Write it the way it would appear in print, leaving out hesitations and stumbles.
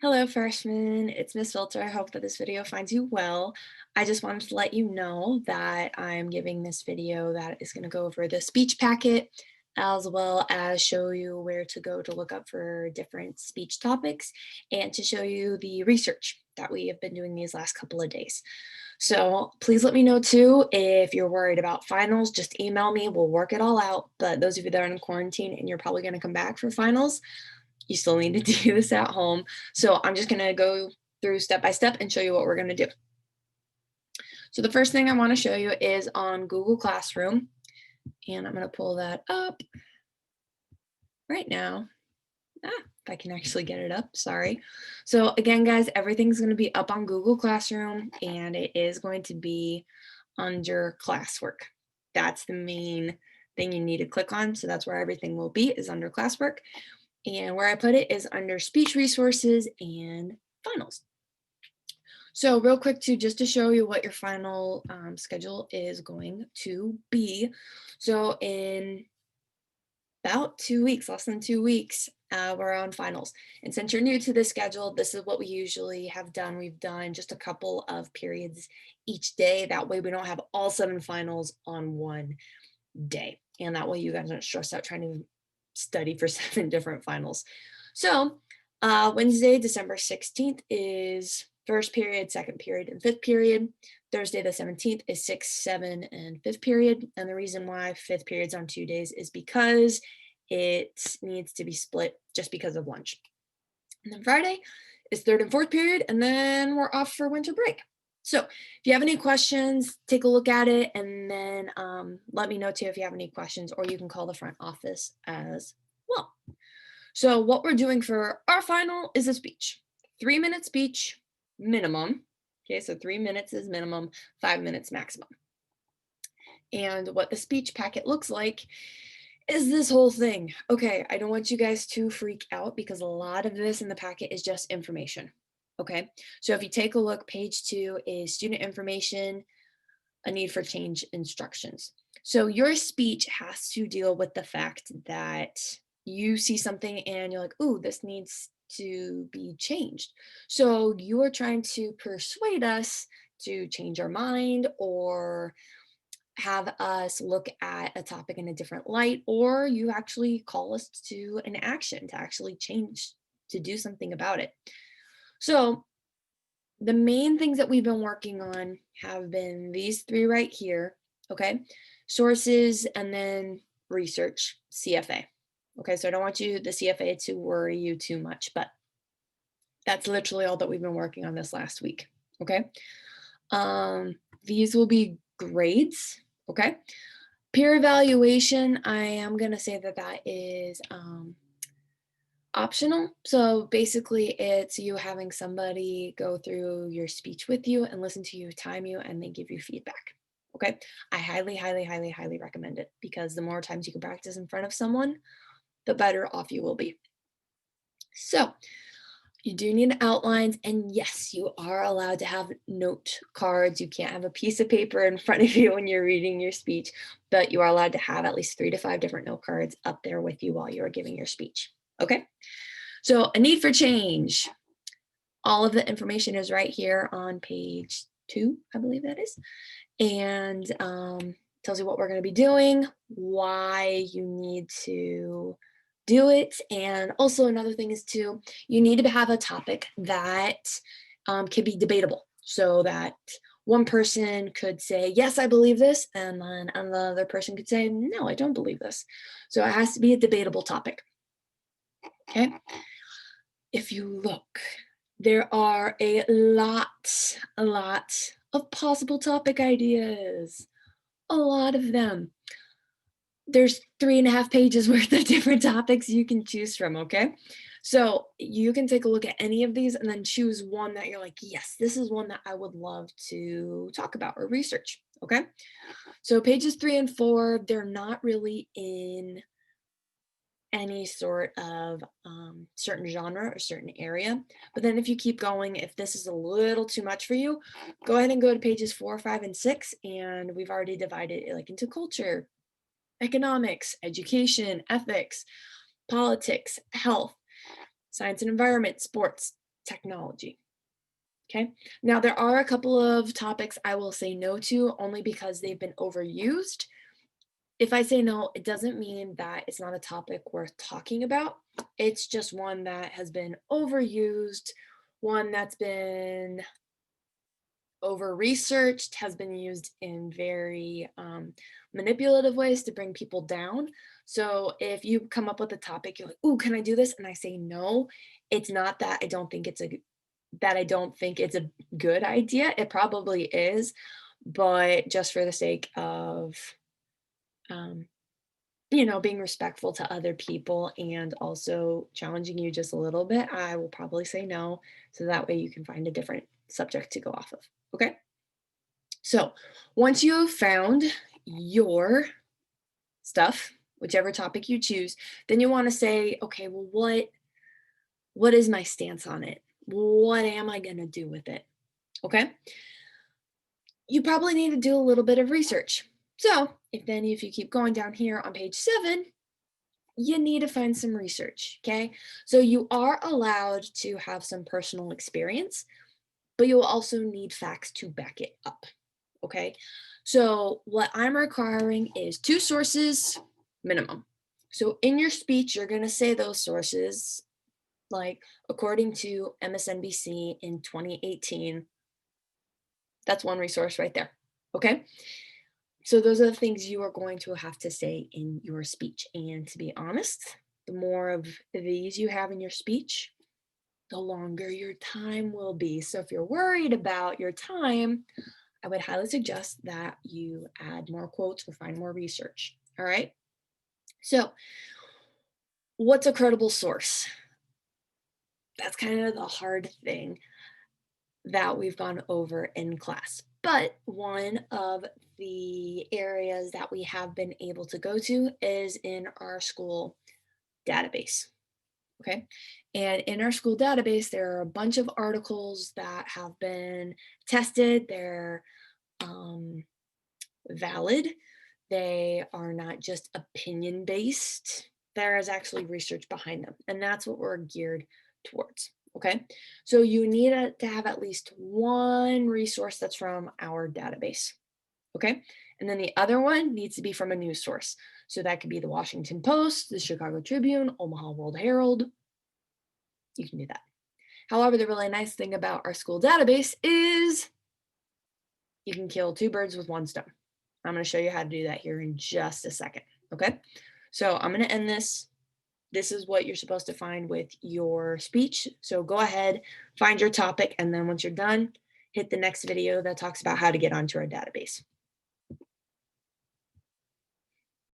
Hello, freshmen. It's Miss Filter. I hope that this video finds you well. I just wanted to let you know that I'm giving this video that is going to go over the speech packet as well as show you where to go to look up for different speech topics and to show you the research that we have been doing these last couple of days. So please let me know too if you're worried about finals. Just email me. We'll work it all out. But those of you that are in quarantine and you're probably going to come back for finals, you still need to do this at home. So I'm just going to go through step by step and show you what we're going to do. So the first thing I want to show you is on Google Classroom, and I'm going to pull that up right now. If I can actually get it up, sorry. So again, guys, everything's going to be up on Google Classroom, and it is going to be under classwork. That's the main thing you need to click on. So that's where everything will be, is under classwork. And where I put it is under speech resources and finals. So real quick too, just to show you what your final schedule is going to be. So in about 2 weeks, less than 2 weeks, we're on finals. And since you're new to this schedule, this is what we usually have done. We've done just a couple of periods each day. That way we don't have all 7 finals on one day. And that way you guys aren't stressed out trying to study for 7 different finals. So Wednesday, December 16th is first period, second period, and fifth period. Thursday, the 17th is sixth, 7, and fifth period. And the reason why fifth period's on 2 days is because it needs to be split just because of lunch. And then Friday is third and fourth period, and then we're off for winter break. So if you have any questions, take a look at it, and then let me know too if you have any questions, or you can call the front office as well. So what we're doing for our final is a speech. 3-minute speech minimum. Okay, so 3 minutes is minimum, 5 minutes maximum. And what the speech packet looks like is this whole thing. Okay, I don't want you guys to freak out because a lot of this in the packet is just information. Okay, so if you take a look, page 2 is student information, a need for change instructions. So your speech has to deal with the fact that you see something and you're like, ooh, this needs to be changed. So you are trying to persuade us to change our mind or have us look at a topic in a different light, or you actually call us to an action to actually change, to do something about it. So the main things that we've been working on have been these 3 right here, okay? Sources and then research, CFA. Okay, so I don't want you, the CFA, to worry you too much, but that's literally all that we've been working on this last week, okay? These will be grades, okay? Peer evaluation, I am gonna say that that is optional. So basically it's you having somebody go through your speech with you and listen to you, time you, and they give you feedback. Okay. I highly, highly, highly, highly recommend it because the more times you can practice in front of someone, the better off you will be. So you do need outlines, and yes, you are allowed to have note cards. You can't have a piece of paper in front of you when you're reading your speech, but you are allowed to have at least 3 to 5 different note cards up there with you while you are giving your speech. Okay. So a need for change. All of the information is right here on page 2, I believe that is. And tells you what we're going to be doing, why you need to do it. And also another thing is too, you need to have a topic that can be debatable so that one person could say, yes, I believe this. And then another person could say, no, I don't believe this. So it has to be a debatable topic. Okay. If you look, there are a lot of possible topic ideas, a lot of them. There's 3.5 pages worth of different topics you can choose from, okay? So you can take a look at any of these and then choose one that you're like, yes, this is one that I would love to talk about or research, okay? So pages 3 and 4, they're not really in any sort of certain genre or certain area. But then if you keep going, if this is a little too much for you, go ahead and go to pages 4, 5, and 6. And we've already divided it like into culture, economics, education, ethics, politics, health, science and environment, sports, technology. Okay. Now, there are a couple of topics I will say no to only because they've been overused. If I say no, it doesn't mean that it's not a topic worth talking about. It's just one that has been overused, one that's been over researched, has been used in very manipulative ways to bring people down. So if you come up with a topic, you're like, "Ooh, can I do this?" And I say no, it's not that I don't think it's a good idea. It probably is, but just for the sake of um, being respectful to other people and also challenging you just a little bit, I will probably say no. So that way you can find a different subject to go off of. Okay. So once you have found your stuff, whichever topic you choose, then you want to say, okay, well, what is my stance on it? What am I going to do with it? Okay. You probably need to do a little bit of research. So if you keep going down here on page 7, you need to find some research. Okay. So you are allowed to have some personal experience, but you'll also need facts to back it up. Okay. So what I'm requiring is 2 sources minimum. So in your speech, you're going to say those sources, like according to MSNBC in 2018. That's one resource right there. Okay. So those are the things you are going to have to say in your speech. And to be honest, the more of these you have in your speech, the longer your time will be. So if you're worried about your time, I would highly suggest that you add more quotes or find more research. All right. So, what's a credible source? That's kind of the hard thing that we've gone over in class. But one of the areas that we have been able to go to is in our school database. Okay. And in our school database, there are a bunch of articles that have been tested. They're valid. They are not just opinion based. There is actually research behind them. And that's what we're geared towards. Okay. So you need to have at least one resource that's from our database. Okay. And then the other one needs to be from a news source. So that could be the Washington Post, the Chicago Tribune, Omaha World Herald. You can do that. However, the really nice thing about our school database is you can kill 2 birds with 1 stone. I'm going to show you how to do that here in just a second. Okay. So I'm going to end this. This is what you're supposed to find with your speech. So go ahead, find your topic, and then once you're done, hit the next video that talks about how to get onto our database.